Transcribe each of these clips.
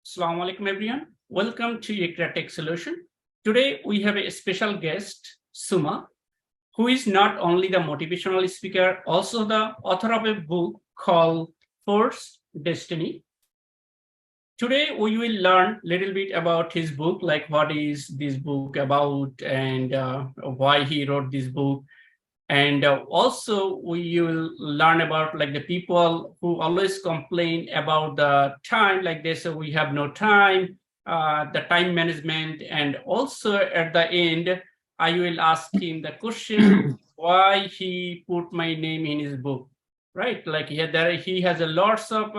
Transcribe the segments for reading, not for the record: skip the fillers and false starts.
Assalamu alaikum everyone. Welcome to Iqra Tech Solution. Today we have a special guest, Suma, who is not only the motivational speaker, also the author of a book called Force Destiny. Today we will learn a little bit about his book, like what is this book about and why he wrote this book. And also we will learn about like the people who always complain about the time, like they say we have no time, the time management. And also at the end, I will ask him the question, why he put my name in his book, right? Like he has a lots of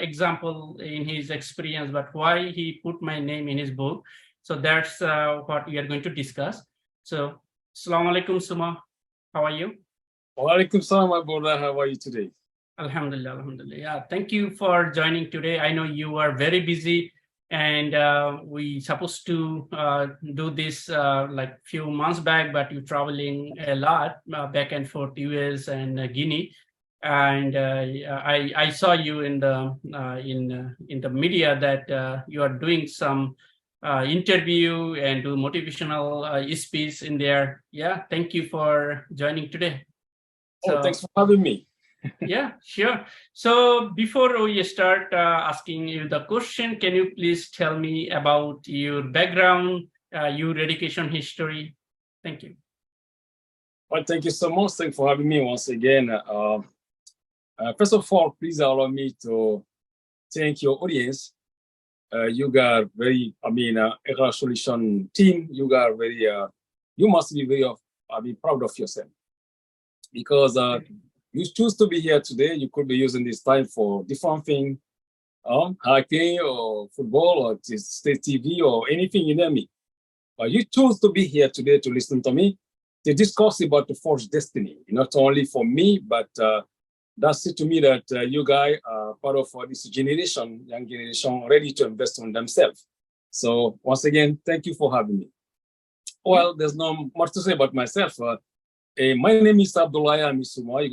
example in his experience, but why he put my name in his book. So that's what we are going to discuss. So, Assalamu alaikum, Suma. How are you? Walaikum salam, my brother. How are you today? Alhamdulillah, alhamdulillah. Yeah, thank you for joining today. I know you are very busy, and we supposed to do this like few months back, but you're traveling a lot back and forth, US and Guinea. And I saw you in the media that you are doing some interview and do motivational speech in there. Yeah, thank you for joining today. So, thanks for having me. Yeah, sure. So before we start asking you the question, can you please tell me about your background, your education history? Thank you. Well, thank you so much. Thanks for having me once again. First of all, please allow me to thank your audience. You got very, Iqra Solution team, you must be very, proud of yourself. Because you choose to be here today, you could be using this time for different things, hiking or football or state TV or anything you name it. But you choose to be here today to listen to me, to discuss about the Force Destiny, not only for me, but that's it to me that you guys are part of this generation, young generation, ready to invest on themselves. So once again, thank you for having me. Well, there's not much to say about myself. My name is Abdullahi Amisuma. You're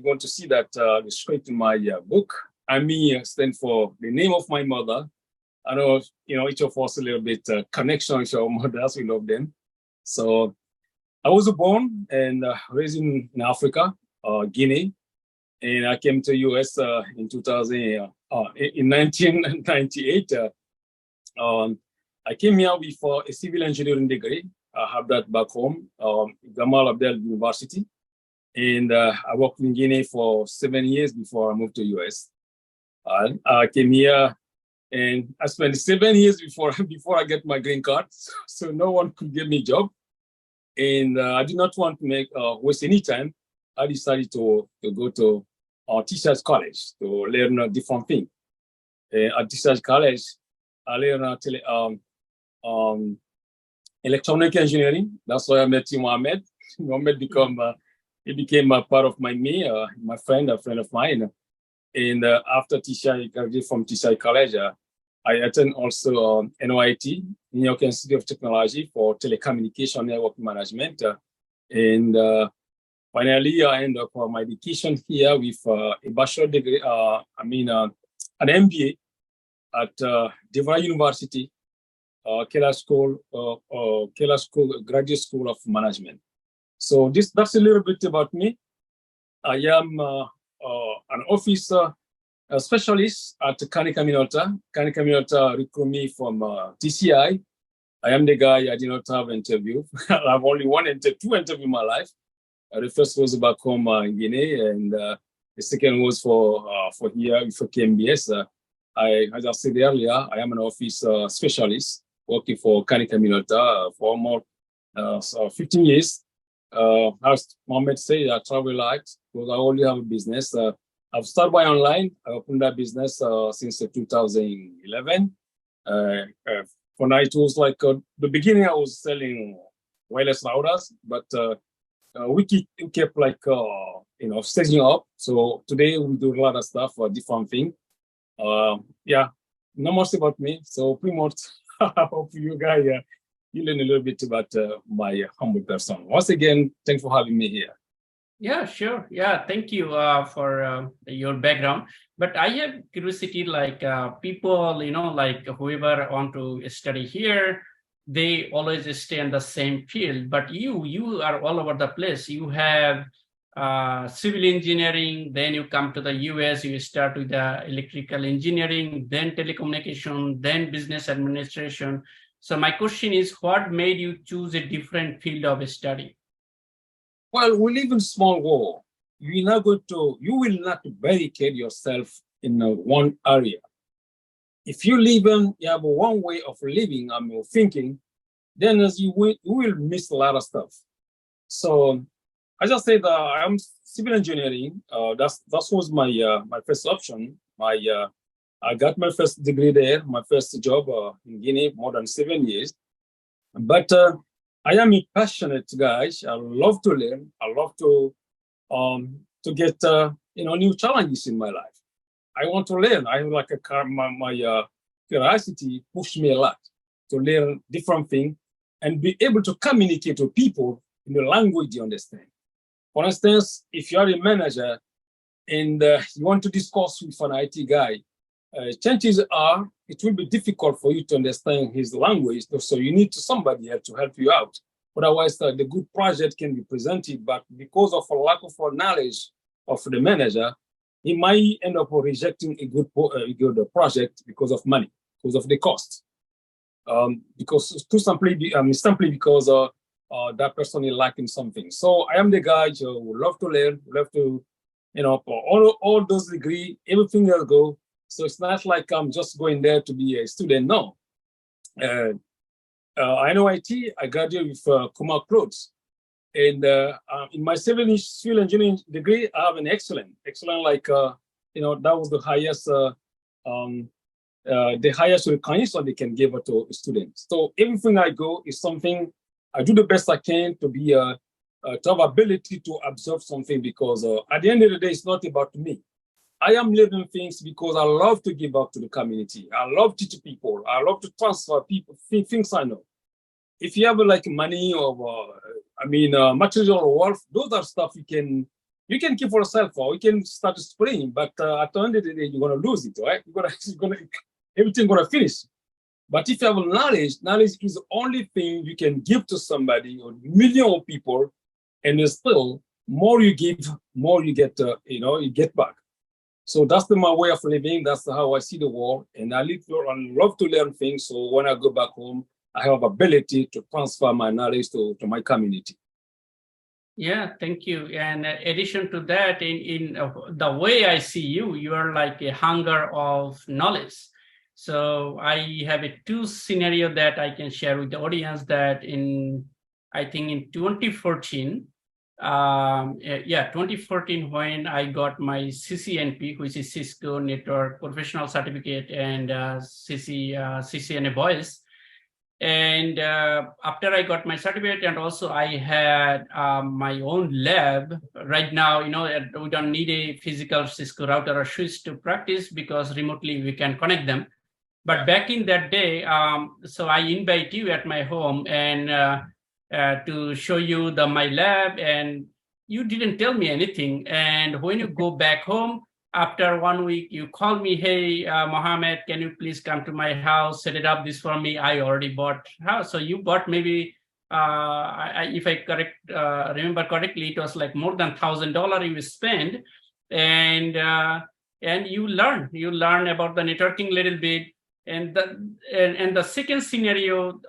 going to see that straight in my book. Ami stands for the name of my mother. I know, each of us a little bit connection with our mothers. We love them. So I was born and raised in Africa, Guinea. And I came to US in 1998. I came here with a civil engineering degree. I have that back home, Gamal Abdel University. And I worked in Guinea for 7 years before I moved to US. I came here and I spent 7 years before I get my green card. So no one could give me a job. And I did not want to waste any time. I decided to go to Teachers College to learn a different thing. At Teachers College, I learned electronic engineering. That's why I met Mohammed. Mohammed became a part of my friend, a friend of mine. And after I graduated from Teachers College, I attended also NYT, New York Institute of Technology, for telecommunication network management. And finally, I ended up my education here with a bachelor degree, an MBA at Devra University, Keller School, Graduate School of Management. So that's a little bit about me. I am an office specialist at Kanika Minolta. Kanika Minolta recruited me from TCI. I am the guy I did not have an interview. I've only two interviews in my life. The first was back home in Guinea, and the second was for here for KMBS. As I said earlier, I am an office specialist working for Kanika Minolta for almost 15 years. As Mohammed said, I travel a lot because I already have a business. I've started by online. I opened that business since 2011. For now, it was like the beginning. I was selling wireless routers, but we kept like staging up. So today we do a lot of stuff for different things. Yeah, not much about me. So pretty much, I hope you guys you learn a little bit about my humble person. Once again, thanks for having me here. Yeah, sure. Yeah, thank you for your background. But I have curiosity, like people, like whoever want to study here, they always stay in the same field. But you are all over the place. You have civil engineering, then you come to the US, you start with the electrical engineering, then telecommunication, then business administration. So my question is, what made you choose a different field of study? Well, we live in a small world. You will not barricade yourself in one area. If you have one way of living, thinking, then you will miss a lot of stuff. So I just said I'm civil engineering. That was my first option. I got my first degree there, my first job in Guinea, more than 7 years. But I am a passionate guy. I love to learn. I love to get new challenges in my life. I want to learn. I have like my curiosity pushed me a lot to learn different things and be able to communicate with people in the language you understand. For instance, if you are a manager and you want to discuss with an IT guy, chances are it will be difficult for you to understand his language. So you need somebody here to help you out. Otherwise, the good project can be presented, but because of a lack of knowledge of the manager, he might end up rejecting a good project because of money, because of the cost. Because simply because that person is lacking something. So I am the guy who love to learn, love to, for all those degrees, everything else go. So it's not like I'm just going there to be a student. No. I know IT. I graduated with Kumar Clothes. And in my civil engineering degree, I have an excellent, like, that was the highest recognition they can give to students. So everything I go is something I do the best I can to be to have ability to absorb something, because at the end of the day, it's not about me. I am living things because I love to give back to the community. I love teaching people. I love to transfer people things I know. If you have like money or material wealth, those are stuff you can keep for yourself, or you can start spraying. But at the end of the day, you're gonna lose it, right? Everything gonna finish. But if you have knowledge is the only thing you can give to somebody or million of people, and still more you give, more you get. You get back. So that's my way of living. That's how I see the world, and I love to learn things. So when I go back home, I have ability to transfer my knowledge to my community. Yeah, thank you. And addition to that, in the way I see you, you are like a hunger of knowledge. So I have a two scenario that I can share with the audience. That I think in 2014, 2014, when I got my CCNP, which is Cisco Network Professional Certificate, and CCNA Voice. And after I got my certificate, and also I had my own lab. Right now, we don't need a physical Cisco router or switch to practice, because remotely we can connect them. But back in that day, so I invite you at my home and to show you my lab, and you didn't tell me anything. And when you go back home, after 1 week, you call me, hey, Mohammed, can you please come to my house, set it up this for me? I already bought house. So you bought maybe, if I remember correctly, it was like more than $1,000 you spend. And you learn about the networking a little bit. And the second scenario,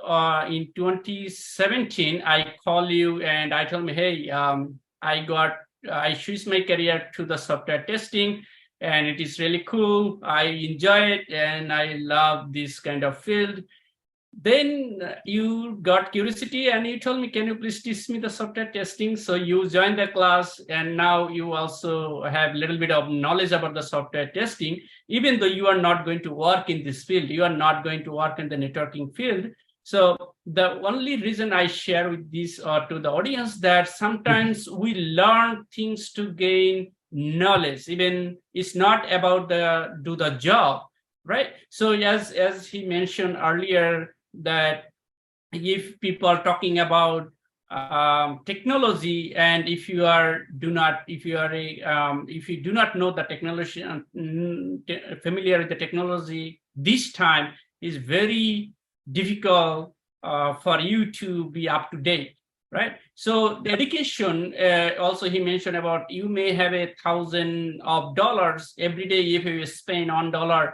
in 2017, I call you and I tell me, hey, I switched my career to the software testing, and it is really cool. I enjoy it, and I love this kind of field. Then you got curiosity and you told me, can you please teach me the software testing? So you joined the class, and now you also have a little bit of knowledge about the software testing. Even though you are not going to work in this field, you are not going to work in the networking field. So the only reason I share with this to the audience, that sometimes we learn things to gain knowledge. Even it's not about do the job, right? So as he mentioned earlier, that if people are talking about technology, and if you do not know the technology and familiar with the technology, this time is very difficult for you to be up to date, right? So the education, also he mentioned about, you may have $1,000 every day. If you spend $1,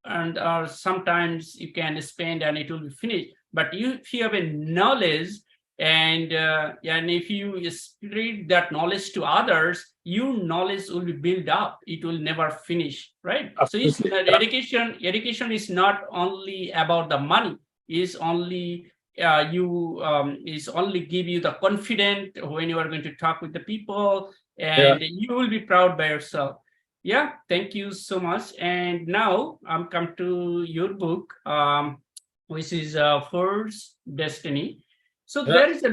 and sometimes you can spend and it will be finished. But if you have a knowledge, and if you spread that knowledge to others, your knowledge will be built up. It will never finish, right? Absolutely. So education is not only about the money. Is only is only give you the confidence when you are going to talk with the people, and you will be proud by yourself. Yeah, thank you so much. And now I'm come to your book, which is First Destiny. So there is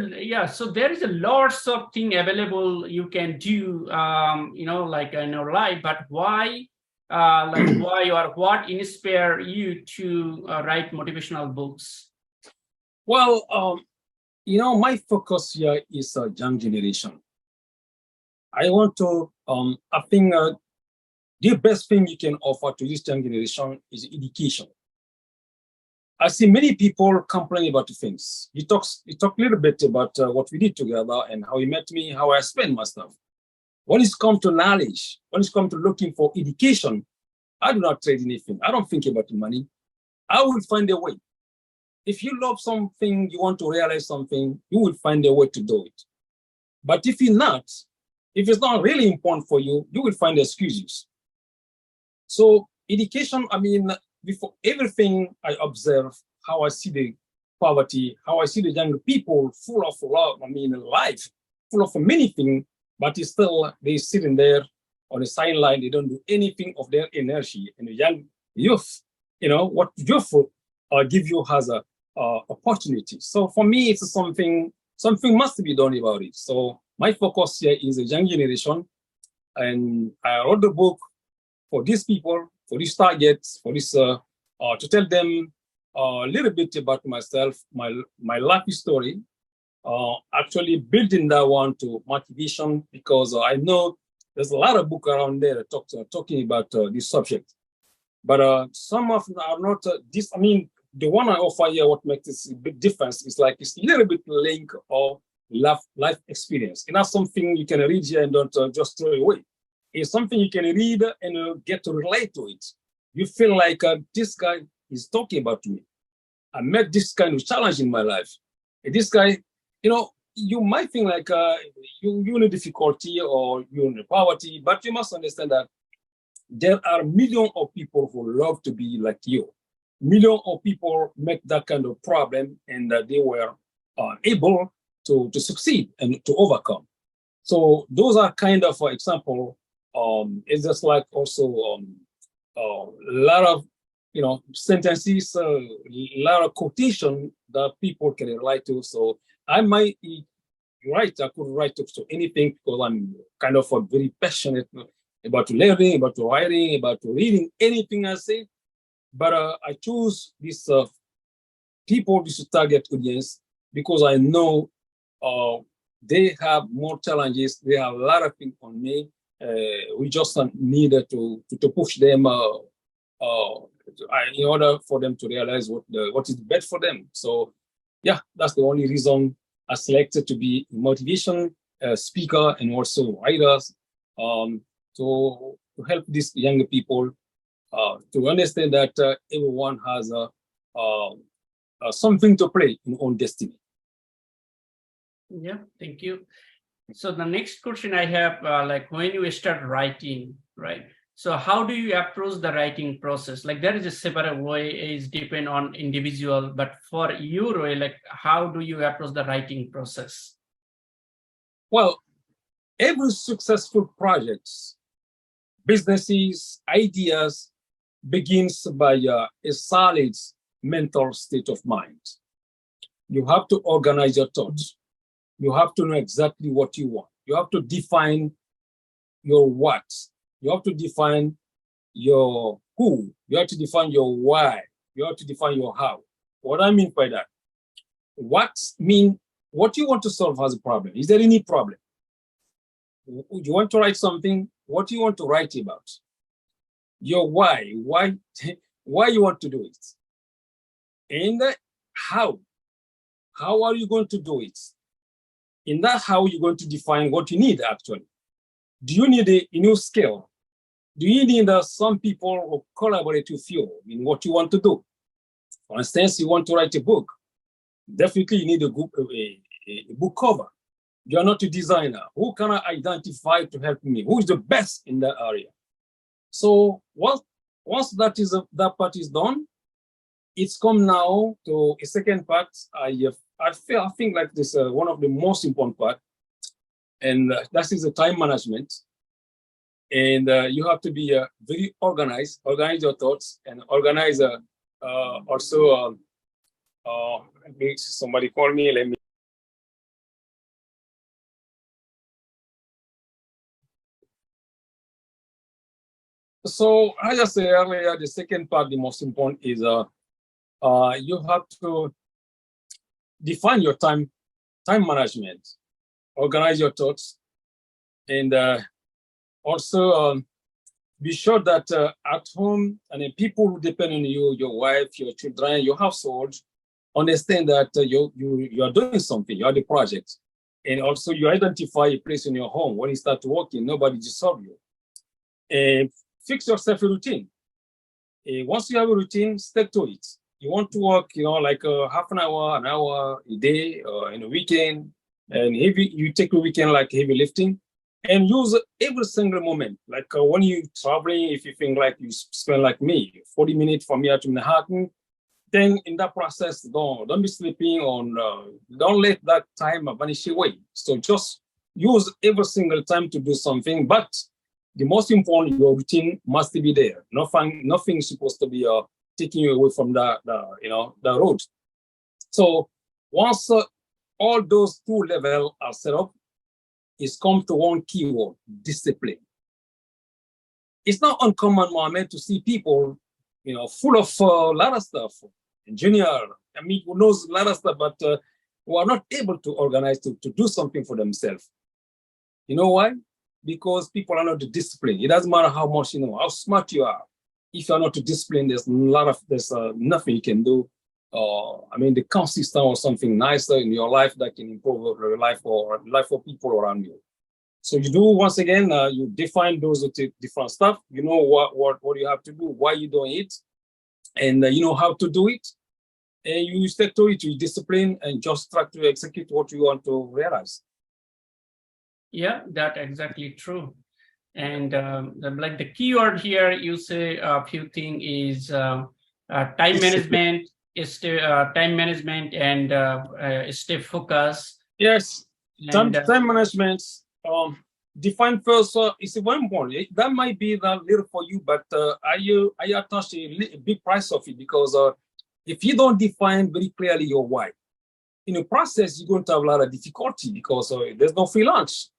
a lots of thing available you can do, like in your life. But why, why or what inspire you to write motivational books? Well, my focus here is young generation. I want to, I think the best thing you can offer to this young generation is education. I see many people complain about things. You talk a little bit about what we did together and how you met me, how I spend my stuff. When it's come to knowledge, when it's come to looking for education, I do not trade anything. I don't think about the money. I will find a way. If you love something, you want to realize something, you will find a way to do it. But if it's not really important for you, you will find excuses. So education, before everything, I observe how I see the poverty, how I see the young people full of love, life, full of many things, but it's still, they're sitting there on the sideline, they don't do anything of their energy. And the young youth, what youth give you has a opportunity. So for me, it's something must be done about it. So my focus here is the young generation. And I wrote the book for these people, for these targets, for this, to tell them a little bit about myself, my life story, actually building that one to motivation, because I know there's a lot of books around there talking about this subject. But some of them are not this. The one I offer here, what makes this a big difference is like it's a little bit link of life experience. It's not something you can read here and don't just throw it away. It's something you can read and get to relate to it. You feel like this guy is talking about me. I met this kind of challenge in my life. And this guy, you might think like you're in a difficulty or you're in poverty, but you must understand that there are millions of people who love to be like you. Millions of people make that kind of problem, and they were able to succeed and to overcome. So those are kind of example. It's just like also a lot of sentences, a lot of quotation that people can relate to. So I might write. I could write to anything because I'm kind of very passionate about learning, about writing, about reading anything I say. But I choose this people, this target audience, because I know they have more challenges. They have a lot of things on me. We just need to push them in order for them to realize what is best for them. So, yeah, that's the only reason I selected to be a motivation speaker and also writers to help these young people to understand that everyone has something to play in own destiny. Yeah, thank you. So the next question I have, like when you start writing, right? So how do you approach the writing process? Like there is a separate way, is depend on individual, but for your way, like how do you approach the writing process? Well, every successful project, businesses, ideas begins by a solid mental state of mind. You have to organize your thoughts. You have to know exactly what you want. You have to define your what. You have to define your who. You have to define your why. You have to define your how. What I mean by that, what mean what you want to solve as a problem. Is there any problem? You want to write something? What do you want to write about? Your why why you want to do it, and how are you going to do it? In that how, you're going to define what you need actually. Do you need a new skill? Do you need some people who collaborate with you in what you want to do? For instance, you want to write a book. Definitely you need a book cover. You're not a designer. Who can I identify to help me? Who is the best in that area? So once that part is done, it's come now to a second part. I think like this one of the most important part, and that is the time management. And you have to be very organized, organize your thoughts, and organize also. Somebody call me. Let me. So as I said earlier, the second part, the most important, is you have to define your time management, organize your thoughts, and also be sure that at home, and then people who depend on you, your wife, your children, your household, understand that you are doing something, you are the project. And also you identify a place in your home. When you start working, nobody disturb you. And fix yourself a routine. Once you have a routine, stick to it. You want to work, like half an hour a day, or in a weekend, and you take a weekend like heavy lifting, and use every single moment. Like when you're traveling, if you think like you spend like me, 40 minutes from here to Manhattan, then in that process, don't be sleeping on, don't let that time vanish away. So just use every single time to do something, but the most important, your routine must be there. Nothing is supposed to be taking you away from the road. So once all those two levels are set up, it's come to one keyword: discipline. It's not uncommon, Mohammed, to see people, full of a lot of stuff, engineer, who knows a lot of stuff, but who are not able to organize to do something for themselves. You know why? Because people are not disciplined. It doesn't matter how much, how smart you are. If you're not disciplined, there's nothing you can do. The consistent or something nicer in your life that can improve your life or life of people around you. So you do, once again, you define those different stuff. You know what you have to do, why you're doing it, and you know how to do it. And you stick to it, you discipline, and just try to execute what you want to realize. Yeah, that's exactly true. And like the keyword here, you say a few things is time management, and stay focused. Yes, time management. Define first is very important. That might be that little for you, but I attach a big price of it, because if you don't define very clearly your why, in the process, you're going to have a lot of difficulty, because there's no free lunch.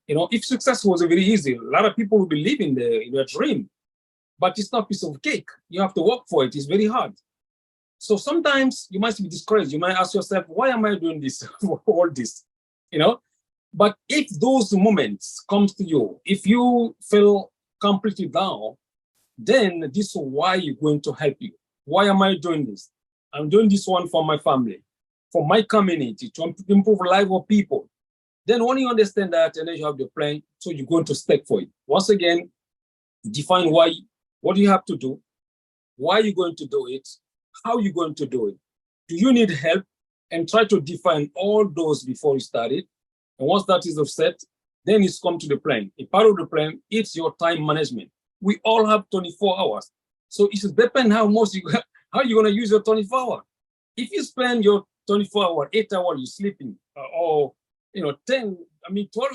If success was very easy, a lot of people would be living in their dream, but it's not a piece of cake. You have to work for it. It's very hard. So sometimes you might be discouraged. You might ask yourself, why am I doing this, all this, But if those moments comes to you, if you feel completely down, then this is why you're going to help you. Why am I doing this? I'm doing this one for my family, for my community, to improve the life of people. Then when you understand that, and then you have the plan, so you're going to stick for it. Once again, define why, what you have to do, why you're going to do it, how you're going to do it. Do you need help? And try to define all those before you start it. And once that is set, then it's come to the plan. A part of the plan, it's your time management. We all have 24 hours. So it depends how you're going to use your 24 hours. If you spend your 24 hours, 8 hours you're sleeping, or 12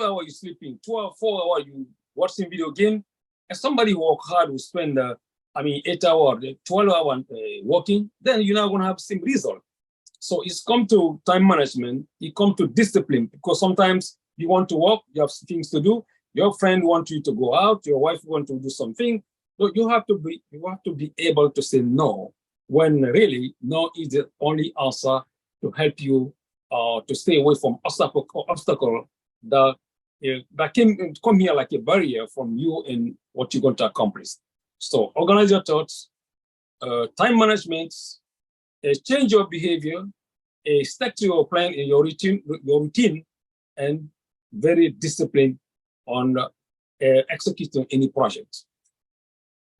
hours you're sleeping, 4 hours you watching video game, and somebody who work hard will spend 8 hours, 12 hours working, then you're not going to have the same result. So it's come to time management, it comes to discipline, because sometimes you want to work, you have things to do, your friend wants you to go out, your wife wants to do something. So you have to be able to say no, when really no is the only answer to help you to stay away from obstacle that come here like a barrier from you and what you're going to accomplish. So organize your thoughts, time management, change your behavior, stick to your plan and your routine, and very disciplined on executing any project.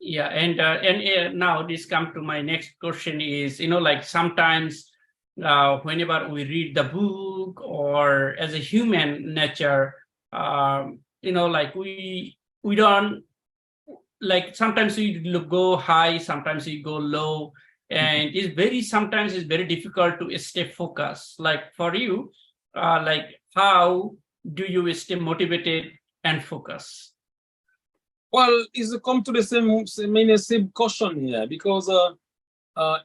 Yeah, and now this come to my next question is, like sometimes whenever we read the book or as a human nature, like we don't, like sometimes we go high, sometimes we go low, and sometimes it's very difficult to stay focused. Like for you, like how do you stay motivated and focused? Well, it's come to the same question here, because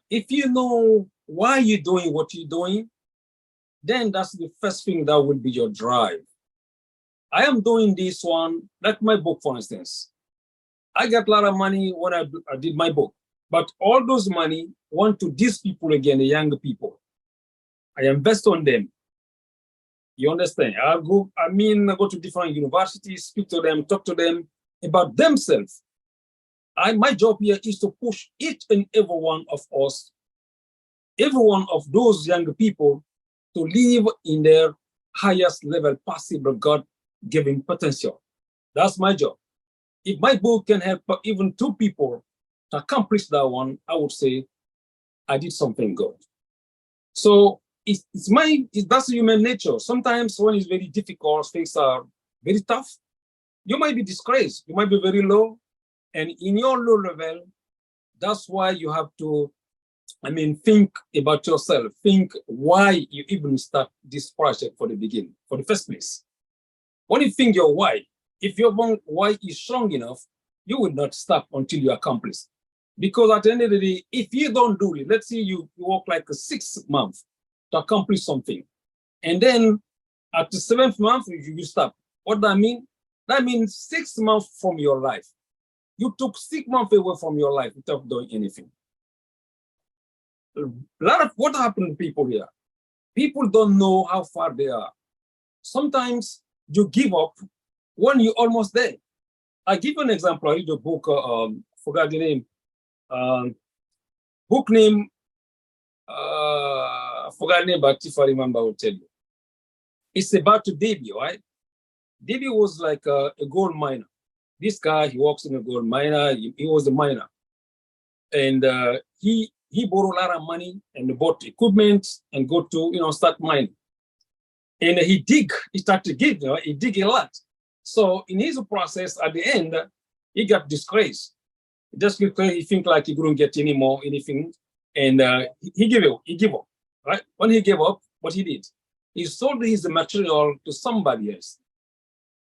if you know why you're doing what you're doing, then that's the first thing that will be your drive. I am doing this one, like my book, for instance. I got a lot of money when I did my book, but all those money went to these people again, the younger people. I invest on them. You understand? I go to different universities, speak to them, talk to them about themselves. My job here is to push each and every one of us, every one of those younger people, to live in their highest level possible God-given potential. That's my job. If my book can help even 2 people to accomplish that one, I would say I did something good. So that's human nature. Sometimes when it's very difficult, things are very tough, you might be disgraced, you might be very low. And in your low level, that's why you have to, think about yourself, think why you even start this project for the first place. When you think your why, if your why is strong enough, you will not stop until you accomplish. Because at the end of the day, if you don't do it, let's say you work like 6 months to accomplish something, and then at the 7th month, you stop. What that mean? That means 6 months from your life. You took 6 months away from your life without doing anything. A lot of what happened to people here, people don't know how far they are. Sometimes you give up when you're almost there. I give you an example. I read a book, forgot the name. Book name, forgot the name, but if I remember, I will tell you. It's about Davy, right? Davy was like a gold miner. This guy, he works in a gold miner. He was a miner, and he borrowed a lot of money and bought equipment and go to start mining. And he started to dig. He dig a lot. So in his process, at the end, he got disgraced. Just because he think like he couldn't get anything, and he gave up. Right? When he gave up, what he did, he sold his material to somebody else.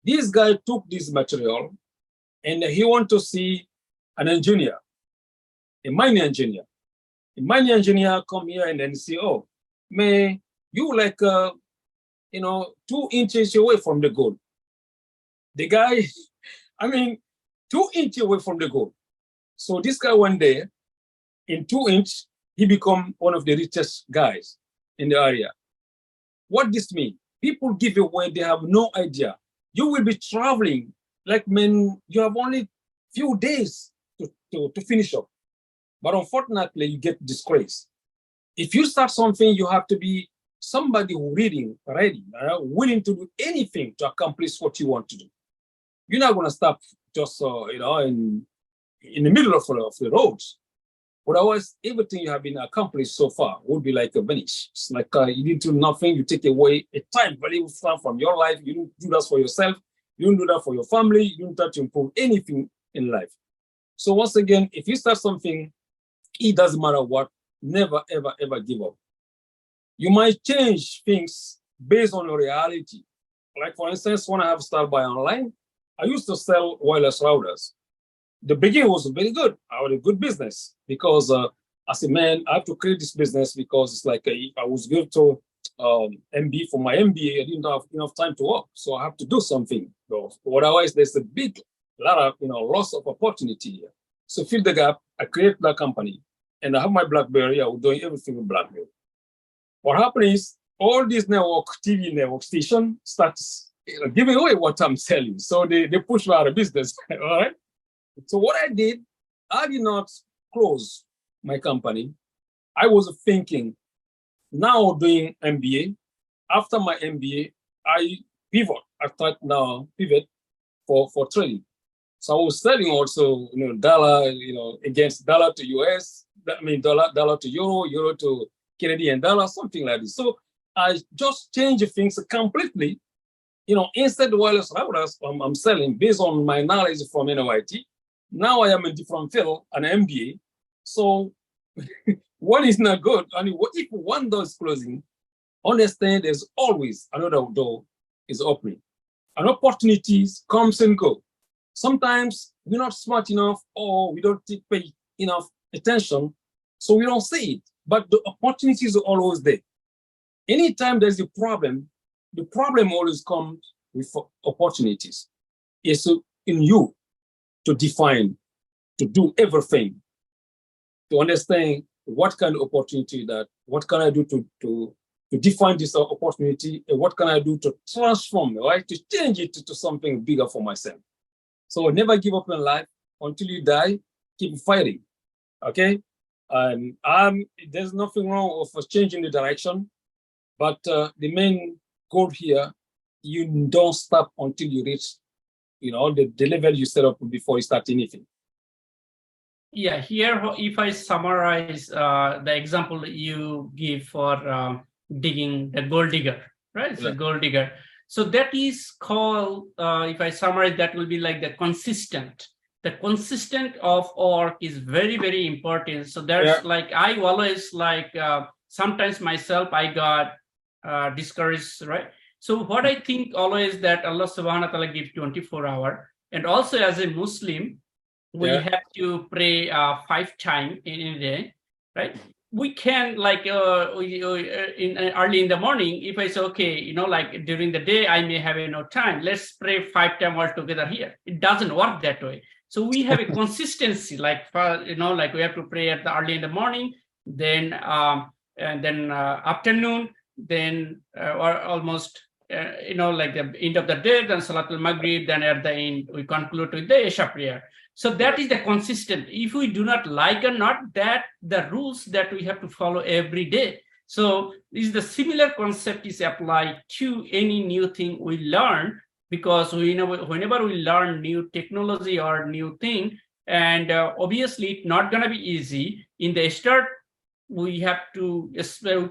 This guy took this material, and he want to see an engineer, a mining engineer. A mining engineer come here and then say, "Oh, man, you like 2 inches away from the gold." The guy, 2 inches away from the gold. So this guy one day, in 2 inches, he become one of the richest guys in the area. What this mean? People give away, they have no idea. You will be traveling, like you have only few days to finish up. But unfortunately, you get disgraced. If you start something, you have to be somebody who ready, willing to do anything to accomplish what you want to do. You're not going to stop just in the middle of the roads. Otherwise, everything you have been accomplished so far would be like a vanish. It's like you didn't do nothing. You take away a time valuable from your life. You don't do that for yourself. You don't do that for your family. You don't try to improve anything in life. So once again, if you start something, it doesn't matter what. Never, ever, ever give up. You might change things based on your reality. Like for instance, when I have started by online, I used to sell wireless routers. The beginning was very good. I had a good business because I said, man, I have to create this business because it's like I was going to MBA for my MBA. I didn't have enough time to work, so I have to do something. So otherwise, there's a lot of loss of opportunity here. So fill the gap. I create that company, and I have my BlackBerry. I was doing everything with BlackBerry. What happened is all these network, TV network station starts giving away what I'm selling. So they push me out of business. All right. So what I did not close my company. I was thinking, now doing MBA. After my MBA, I pivot. I thought now pivot for trading. So I was selling also, dollar, against dollar to US. I mean, dollar to euro, euro to Canadian dollar, something like this. So I just changed things completely. Instead of wireless routers, I'm selling based on my knowledge from NYT. Now I am in different field, an MBA. So one is not good. I mean, if one door is closing, understand there's always another door is opening. And opportunities comes and go. Sometimes we're not smart enough or we don't pay enough attention, so we don't see it. But the opportunities are always there. Anytime there's a problem, the problem always comes with opportunities. It's in you to define, to do everything, to understand what kind of opportunity what can I do to define this opportunity, and what can I do to transform, right? To change it to something bigger for myself. So never give up in life until you die, keep fighting, okay? And there's nothing wrong with changing the direction, but the main goal here, you don't stop until you reach, the level you set up before you start anything. Yeah, here, if I summarize the example you give for digging the gold digger, right? It's a gold digger. So that is called, if I summarize, that will be like the consistent. The consistent of work is very, very important. So there's like, I always like, sometimes myself, I got discouraged, right? So what I think always that Allah subhanahu wa ta'ala gives 24 hours. And also as a Muslim, we have to pray 5 times in a day, right? We can like early in the morning, if I say, okay, like during the day, I may have no time. Let's pray 5 times all together here. It doesn't work that way. So we have a consistency, like, like we have to pray at the early in the morning, then afternoon, then or almost, like the end of the day, then Salatul Maghrib, then at the end, we conclude with the Isha prayer. So that is the consistent. If we do not like or not, that the rules that we have to follow every day. So is the similar concept is applied to any new thing we learn, because whenever we learn new technology or new thing, and obviously it's not going to be easy. In the start, we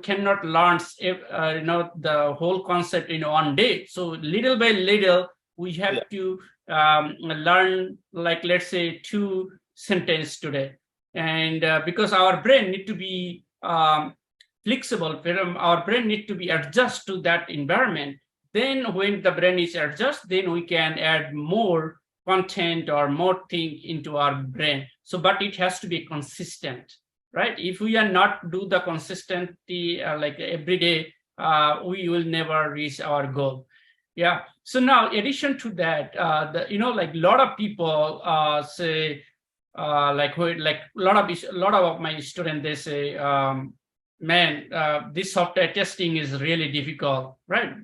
cannot learn the whole concept in one day. So little by little, we have to learn, like, let's say 2 sentences today. And because our brain need to be flexible, our brain need to be adjust to that environment. Then when the brain is adjust, then we can add more content or more thing into our brain. So, but it has to be consistent, right? If we are not do the consistency like every day, we will never reach our goal. Yeah. So now, in addition to that, like a lot of people say, like a lot of my students, they say, man, this software testing is really difficult, right?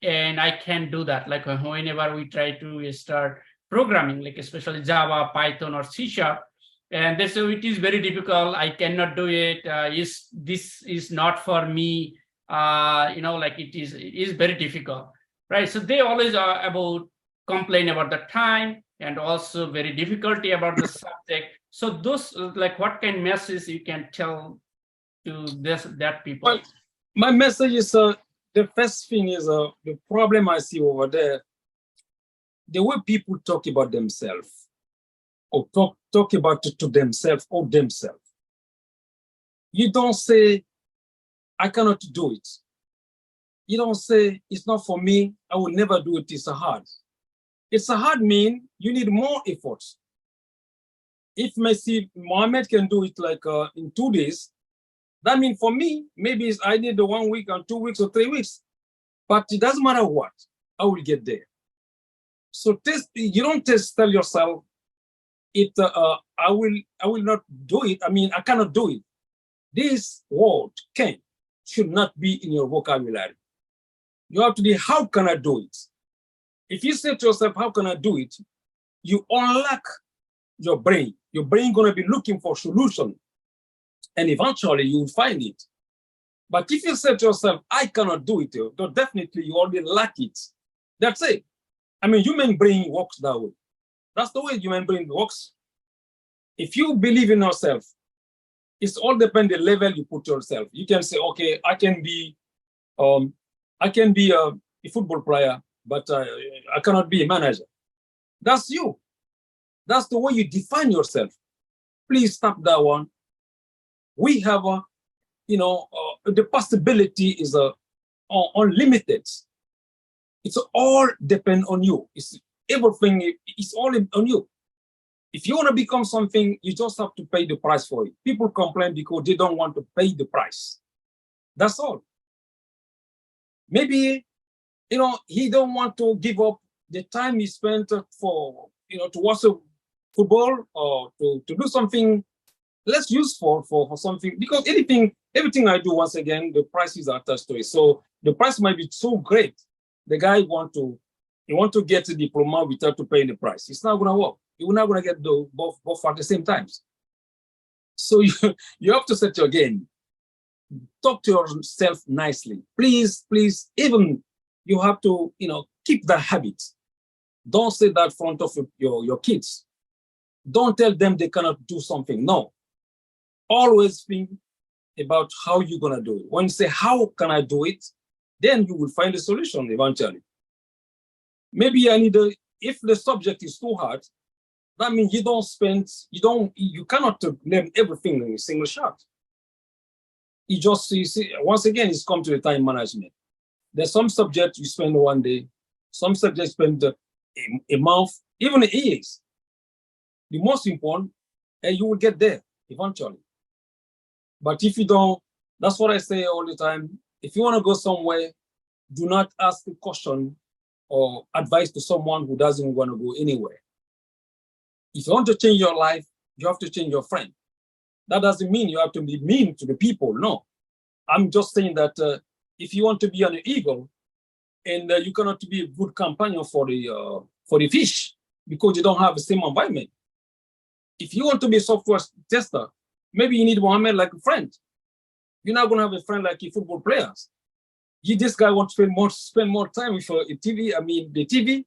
And I can't do that. Like whenever we try to start programming, like especially Java, Python, or C#, and they say it is very difficult. I cannot do it. This is not for me. Like it is very difficult. Right, so they always are complain about the time and also very difficulty about the subject. So those, like, what kind of message you can tell to that people? Well, my message is the first thing is the problem I see over there, the way people talk about themselves or talk about it to themselves or themselves. You don't say, I cannot do it. You don't say, it's not for me, I will never do it, it's hard. It's a hard mean, you need more effort. If Mohammed can do it like in 2 days, that means for me, maybe I need the 1 week or 2 weeks or 3 weeks, but it doesn't matter what, I will get there. So you don't tell yourself, I will not do it. I mean, I cannot do it. This world can. should not be in your vocabulary. You have to be, how can I do it? If you say to yourself, how can I do it? You unlock your brain. Your brain gonna be looking for solution, and eventually you will find it. But if you say to yourself, I cannot do it, then definitely you already lack it. That's it. I mean, human brain works that way. That's the way human brain works. If you believe in yourself, it's all depend the level you put yourself. You can say, okay, I can be a football player, but I cannot be a manager. That's you. That's the way you define yourself. Please stop that one. We have the possibility is unlimited. It's all depend on you. It's everything. It's all on you. If you want to become something, you just have to pay the price for it. People complain because they don't want to pay the price. That's all. Maybe, he don't want to give up the time he spent for, to watch a football or to do something less useful for something, because everything I do, once again, the prices are attached to it. So the price might be so great. The guy want to get a diploma without to pay the price. It's not going to work. You're not going to get both at the same time. So you have to set your game. Talk to yourself nicely. Please, even you have to, keep that habit. Don't say that in front of your kids. Don't tell them they cannot do something. No. Always think about how you're going to do it. When you say, how can I do it? Then you will find a solution eventually. Maybe if the subject is too hard, that means you cannot learn everything in a single shot. You see, once again, it's come to the time management. There's some subjects you spend one day, some subjects spend a month, even years. The most important, and you will get there eventually. But if you don't, that's what I say all the time. If you want to go somewhere, do not ask a question or advice to someone who doesn't want to go anywhere. If you want to change your life, you have to change your friend. That doesn't mean you have to be mean to the people. No, I'm just saying that if you want to be an eagle, and you cannot be a good companion for the fish because you don't have the same environment. If you want to be a software tester, maybe you need Mohammed like a friend. You're not going to have a friend like your football players. This guy wants to spend more time with the TV,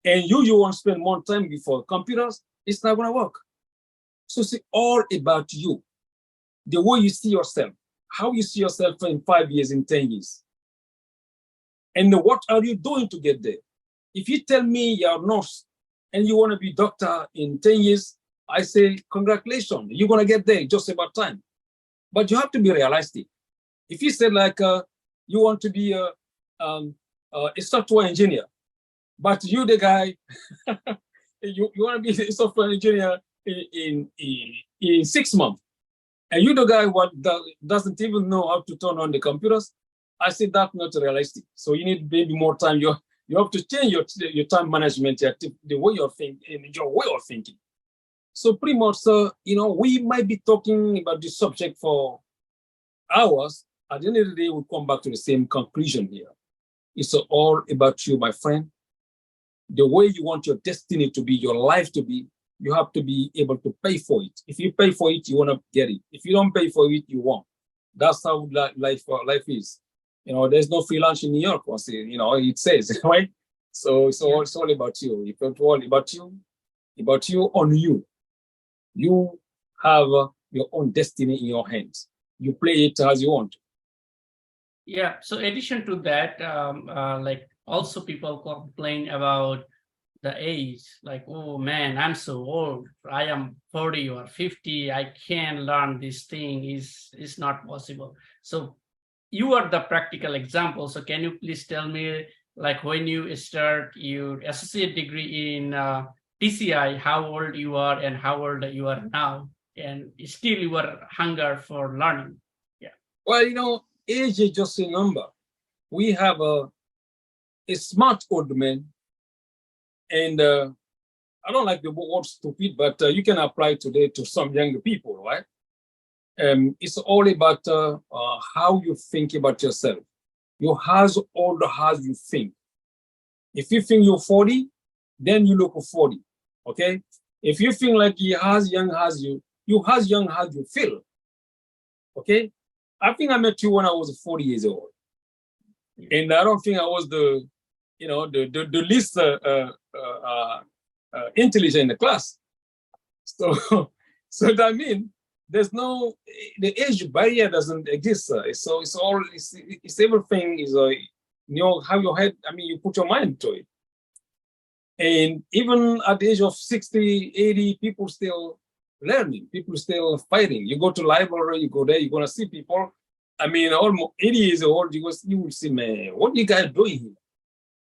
and you want to spend more time with computers. It's not going to work. So it's all about you, the way you see yourself, how you see yourself in 5 years, in 10 years. And what are you doing to get there? If you tell me you're a nurse and you want to be doctor in 10 years, I say, congratulations, you're going to get there just about time. But you have to be realistic. If you say you want to be a software engineer, but you the guy, you want to be a software engineer in 6 months, and you the guy doesn't even know how to turn on the computers, I say that's not realistic. So you need maybe more time. You have to change your time management, the way you're thinking, your way of thinking. So pretty much, we might be talking about this subject for hours. At the end of the day, we'll come back to the same conclusion here. It's all about you, my friend. The way you want your destiny to be, your life to be, you have to be able to pay for it. If you pay for it, you want to get it. If you don't pay for it, you won't. That's how life is. There's no free lunch in New York, it says, right? So it's all about you. If it's all about you on you. You have your own destiny in your hands. You play it as you want. Yeah. So, addition to that, also people complain about the age. Like, oh man, I'm so old. I am 40 or 50. I can't learn this thing. It's not possible. So, you are the practical example. So, can you please tell me, like, when you start your associate degree in TCI, how old you are and how old you are now, and still you are hunger for learning? Yeah. Well, age is just a number. We have a smart old man, and I don't like the word stupid, but you can apply today to some younger people, right? it's all about how you think about yourself. You has all the how you think. If you think you're 40, then you look 40. Okay. If you think like you as young as you as young as you feel. Okay. I think I met you when I was 40 years old. And I don't think I was the least intelligent in the class. So, so that means there's no, the age barrier doesn't exist. So it's everything is how your head, I mean, you put your mind to it. And even at the age of 60, 80, people still learning, people still fighting. You go to library, you go there, you're gonna see people. I mean, almost 80 years old, you will see, man, what are you guys doing here?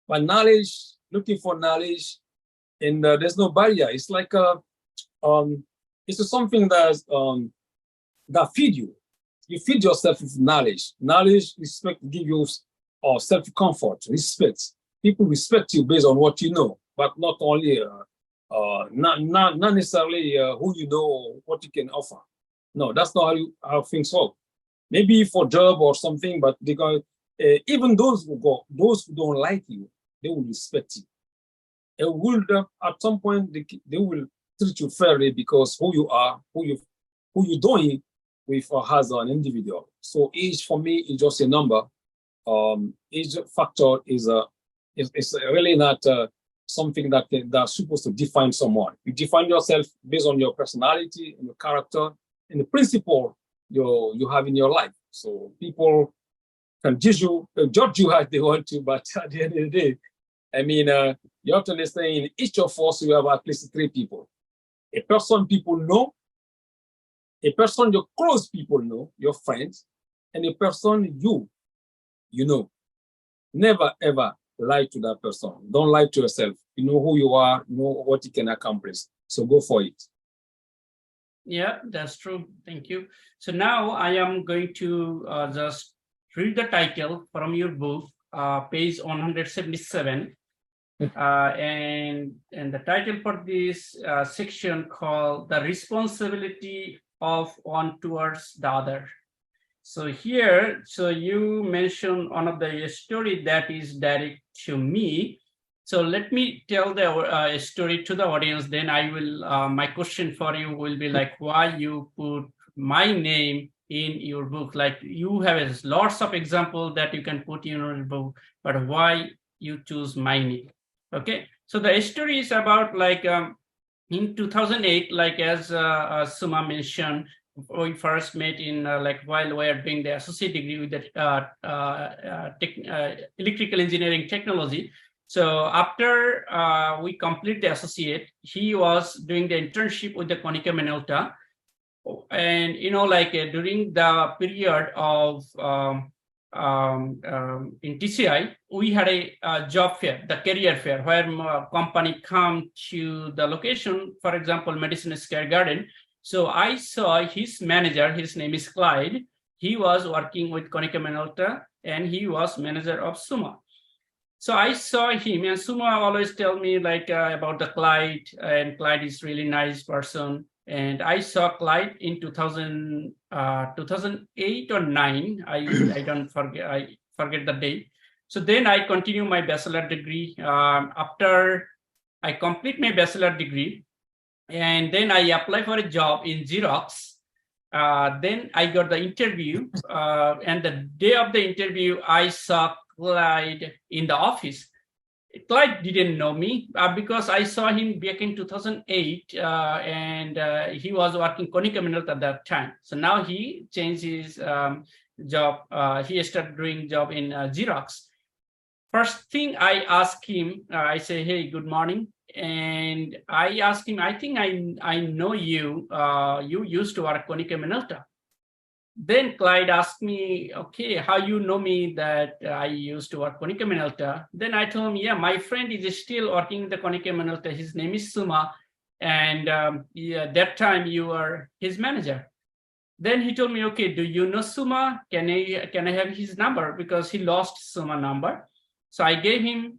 But knowledge, looking for knowledge, and there's no barrier. It's like it's something that feed you. You feed yourself with knowledge. Knowledge, respect, give you self-comfort, respect. People respect you based on what you know, but not only not necessarily who you know or what you can offer. No, that's not how things work. Maybe for job or something, but because even those who don't like you, they will respect you. It will at some point they will treat you fairly because who you are, who you're doing with as an individual. So age for me is just a number. Age factor is really not something that's supposed to define someone. You define yourself based on your personality and your character and the principle you have in your life. So people can judge you as they want to, but at the end of the day, I mean, you have to understand in each of us, you have at least 3 people. A person people know, a person your close people know, your friends, and a person you know. Never ever lie to that person. Don't lie to yourself. You know who you are, you know what you can accomplish. So go for it. Yeah, that's true. Thank you. So now I am going to just read the title from your book, page 177. And the title for this section called The Responsibility of One Towards the Other. So here, so you mentioned one of the story that is direct to me. So let me tell the story to the audience. Then I will, my question for you will be like, why you put my name in your book? Like you have lots of examples that you can put in your book, but why you choose my name? Okay. So the story is about like in 2008, like as Suma mentioned, we first met in like while we are doing the associate degree with the electrical engineering technology. So after we complete the associate, he was doing the internship with the Konica Minolta. And, you know, like during the period of in TCI, we had a job fair, the career fair, where company come to the location, for example, Medicine Square Garden. So I saw his manager, his name is Clyde. He was working with Konica Minolta and he was manager of Suma. So I saw him, and Suma always tell me like about the Clyde, and Clyde is really nice person. And I saw Clyde in 2008 or 9. I don't forget. I forget the date. So then I continue my bachelor degree. After I complete my bachelor degree, and then I apply for a job in Xerox. Then I got the interview, and the day of the interview, I saw Clyde in the office. Clyde didn't know me because I saw him back in 2008, and he was working Konica Minolta at that time. So now he changed his job. He started doing job in Xerox. First thing I asked him, I say, "Hey, good morning." And I asked him, "I think I know you. You used to work Konica Minolta." Then Clyde asked me, "Okay, how you know me that I used to work Konica Minolta?" Then I told him, "Yeah, my friend is still working in the Konica Minolta. His name is Suma, and yeah, that time you were his manager." Then he told me, "Okay, do you know Suma? Can I have his number, because he lost Suma number?" So I gave him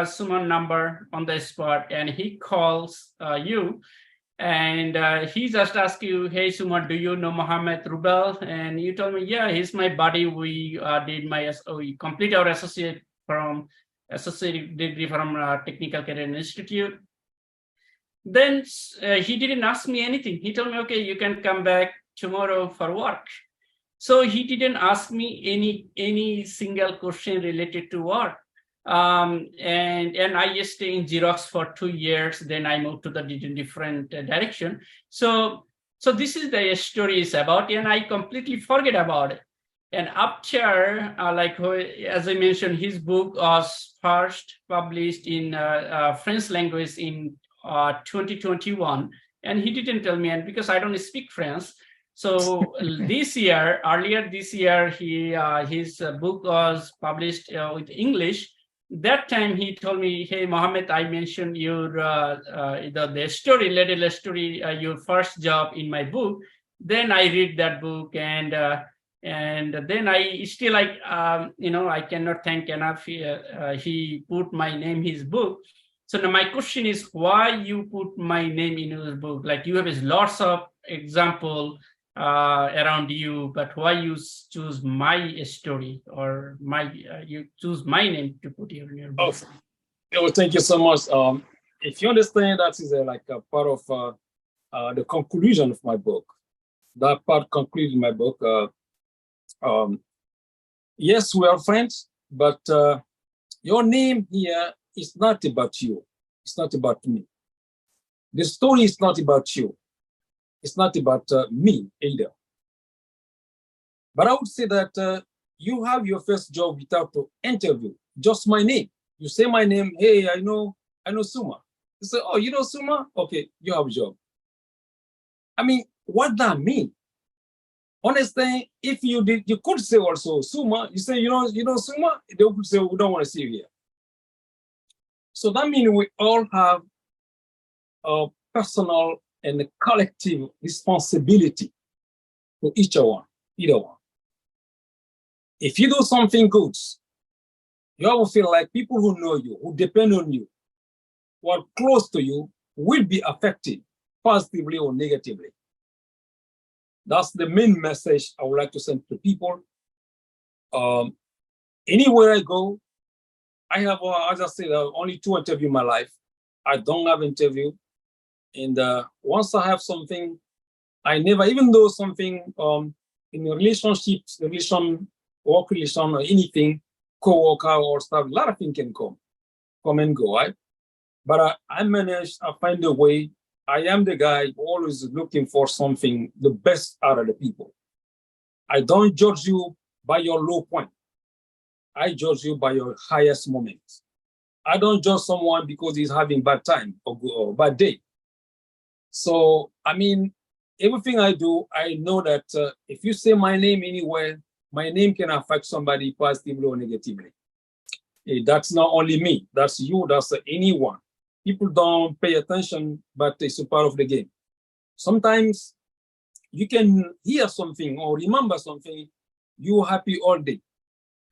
Suma number on the spot, and he calls you. And he just asked you, hey, Suma, do you know Mohammed Rubel? And you told me, yeah, he's my buddy. We we complete our associate degree from Technical Career Institute. Then he didn't ask me anything. He told me, okay, you can come back tomorrow for work. So he didn't ask me any single question related to work. And I just stayed in Xerox for 2 years. Then I moved to the different direction. So this is the story is about, and I completely forget about it. And after, as I mentioned, his book was first published in French language in 2021, and he didn't tell me, and because I don't speak French. So earlier this year, his book was published with English. That time he told me, hey, Mohammed, I mentioned your the story, little story, your first job in my book. Then I read that book, and then I still I cannot thank enough. He put my name, his book. So now my question is, why you put my name in your book? Like, you have lots of example around you, but why you choose my story, or you choose my name to put in your book? Oh, thank you so much. If you understand, that is like a part of the conclusion of my book. That part concludes my book. Yes, we are friends, but your name here is not about you. It's not about me. The story is not about you. It's not about me either. But I would say that you have your first job without an interview, just my name. You say my name, hey, I know Suma. You say, oh, you know Suma? Okay, you have a job. I mean, what that mean? Honestly, if you did, you could say also Suma. You say, you know Suma? They would say, we don't want to see you here. So that means we all have a personal and a collective responsibility for either one. If you do something good, you will feel like people who know you, who depend on you, who are close to you, will be affected positively or negatively. That's the main message I would like to send to people. Anywhere I go, I have, as I said, only 2 interviews in my life. I don't have interview. And once I have something, I never, even though something in relationships, work relation, or anything, co-worker or stuff, a lot of things can come and go, right? But I find a way. I am the guy always looking for something, the best out of the people. I don't judge you by your low point. I judge you by your highest moment. I don't judge someone because he's having bad time or bad day. So, I mean, everything I do, I know that if you say my name anywhere, my name can affect somebody positively or negatively. That's not only me, that's you, that's anyone. People don't pay attention, but it's a part of the game. Sometimes you can hear something or remember something, you're happy all day.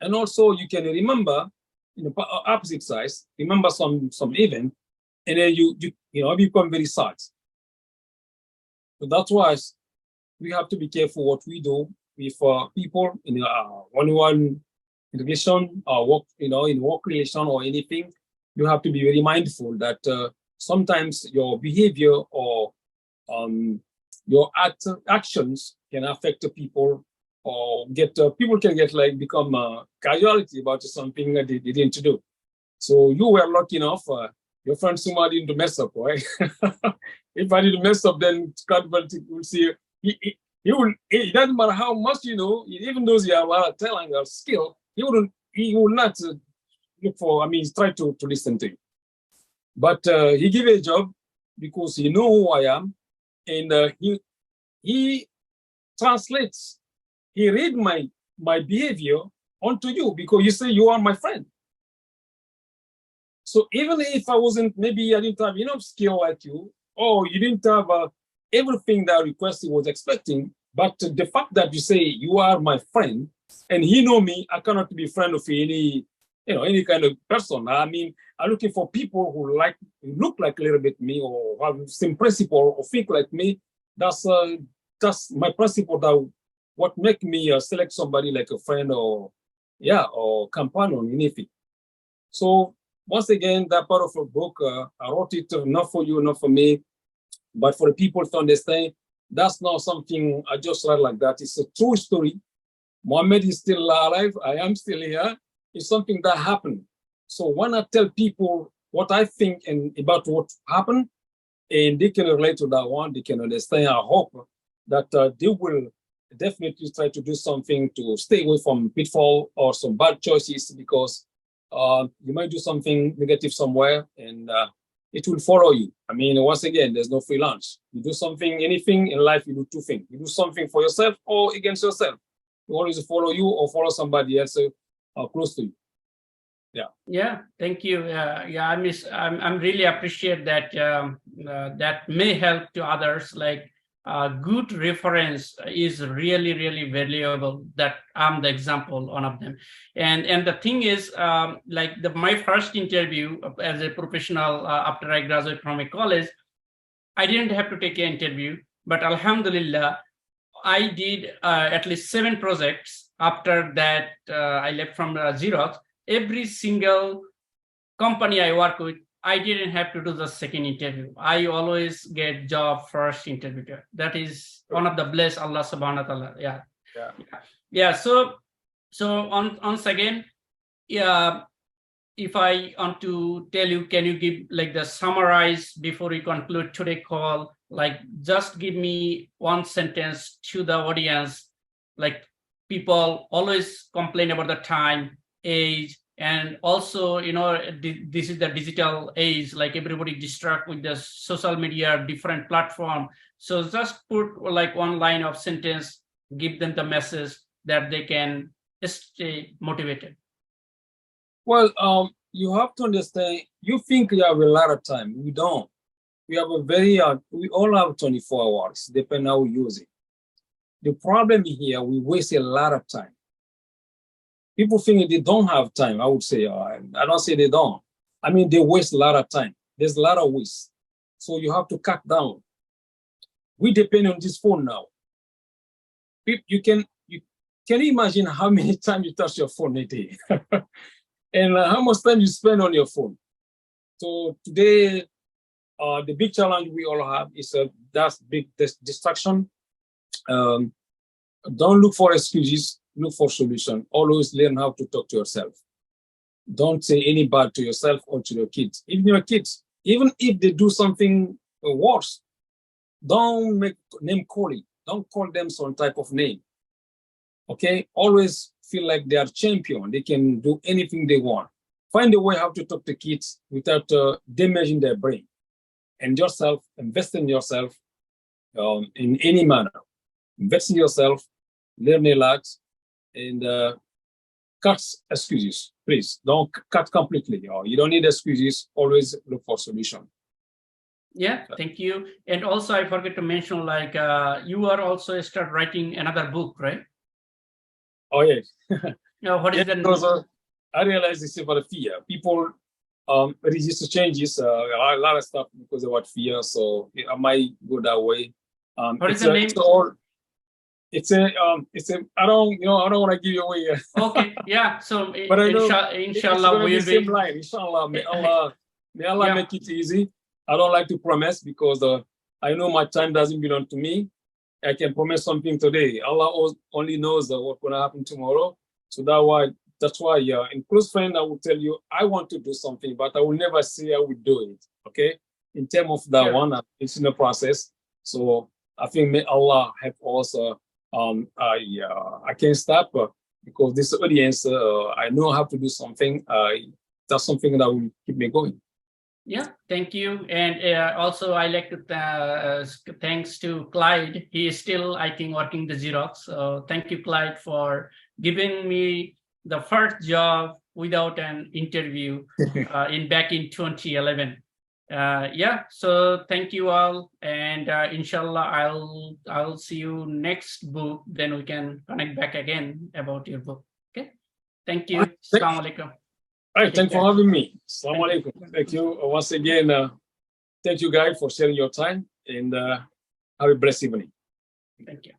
And also you can remember, opposite sides, remember some event, and then you become very sad. So that's why we have to be careful what we do with people in one-on-one relation, work, in work relation or anything. You have to be very mindful that sometimes your behavior or your actions can affect the people, or people can become casualty about something that they didn't do. So you were lucky enough. Your friend Suma didn't mess up, right? If I didn't mess up, then Scott will see. It doesn't matter how much you know, even though you have a lot of talent or skill, he will not look for. Try to listen to you. But he gave a job because he know who I am, and he translates. He read my behavior onto you because you say you are my friend. So even if maybe I didn't have enough skill like you, or you didn't have everything that requested was expecting, but the fact that you say you are my friend and he know me, I cannot be friend of any any kind of person. I mean, I'm looking for people who look like a little bit me or have same principle or think like me. That's my principle. That what make me select somebody like a friend or companion, anything. So once again, that part of a book, I wrote it not for you, not for me, but for the people to understand. That's not something I just write like that. It's a true story. Mohammed is still alive. I am still here. It's something that happened. So when I tell people what I think and about what happened, and they can relate to that one, they can understand. I hope that they will definitely try to do something to stay away from pitfall or some bad choices, because you might do something negative somewhere and it will follow you. I mean, once again, there's no free lunch. You do something, anything in life, you do two things. You do something for yourself or against yourself. You always follow you or follow somebody else close to you. Yeah, thank you. I'm really appreciate that. That may help to others. Like good reference is really, really valuable. That I'm the example, one of them. And the thing is, like my first interview as a professional after I graduated from a college, I didn't have to take an interview, but Alhamdulillah, I did at least 7 projects after that. I left from Xerox. Every single company I work with, I didn't have to do the second interview. I always get job first interview. That is one of the bless Allah subhanahu wa ta'ala. Yeah. So once again, if I want to tell you, can you give like the summarize before we conclude today's call? Like just give me one sentence to the audience. Like people always complain about the time, age, and also, this is the digital age, like everybody distract with the social media, different platform. So just put like one line of sentence, give them the message that they can stay motivated. Well, you have to understand, you think you have a lot of time. We don't. We have we all have 24 hours, depending on how we use it. The problem here, we waste a lot of time. People think they don't have time. I would say, I don't say they don't. I mean, they waste a lot of time. There's a lot of waste. So you have to cut down. We depend on this phone now. You can imagine how many times you touch your phone a day and how much time you spend on your phone. So today, the big challenge we all have is that's big distraction. Don't look for excuses. Look for solution. Always learn how to talk to yourself. Don't say any bad to yourself or to your kids. Even your kids, even if they do something worse, don't make name calling. Don't call them some type of name. Okay? Always feel like they are champion. They can do anything they want. Find a way how to talk to kids without damaging their brain. And yourself, invest in yourself in any manner. Invest in yourself, learn a lot, and cut excuses, please. Don't cut completely. You don't need excuses. Always look for solution. Yeah, thank you. And also, I forget to mention, like you are also start writing another book, right? Oh yes. What is that? I realized this about fear. People resist to changes. A lot of stuff because of what fear. So I might go that way. What is the name? It's a I don't want to give you away. Okay, yeah. So but I know inshallah we'll be same line. Inshallah, may Allah make it easy. I don't like to promise because I know my time doesn't belong to me. I can promise something today. Allah only knows what's going to happen tomorrow. So that's why in close friend, I will tell you, I want to do something, but I will never say I will do it. Okay. In terms of that one, it's in the process. So I think may Allah help us. I can't stop because this audience, I know how to do something. That's something that will keep me going. Yeah, thank you. And also I like to thanks to Clyde. He is still, I think, working the Xerox. So thank you, Clyde, for giving me the first job without an interview back in 2011. So thank you all, and inshallah I'll see you next book, then we can connect back again about your book. Okay, thank you. Assalamu alaikum. All right, Take thanks for care. having me. Assalamu alaikum. Thank you once again. Thank you guys for sharing your time and have a blessed evening. Thank you.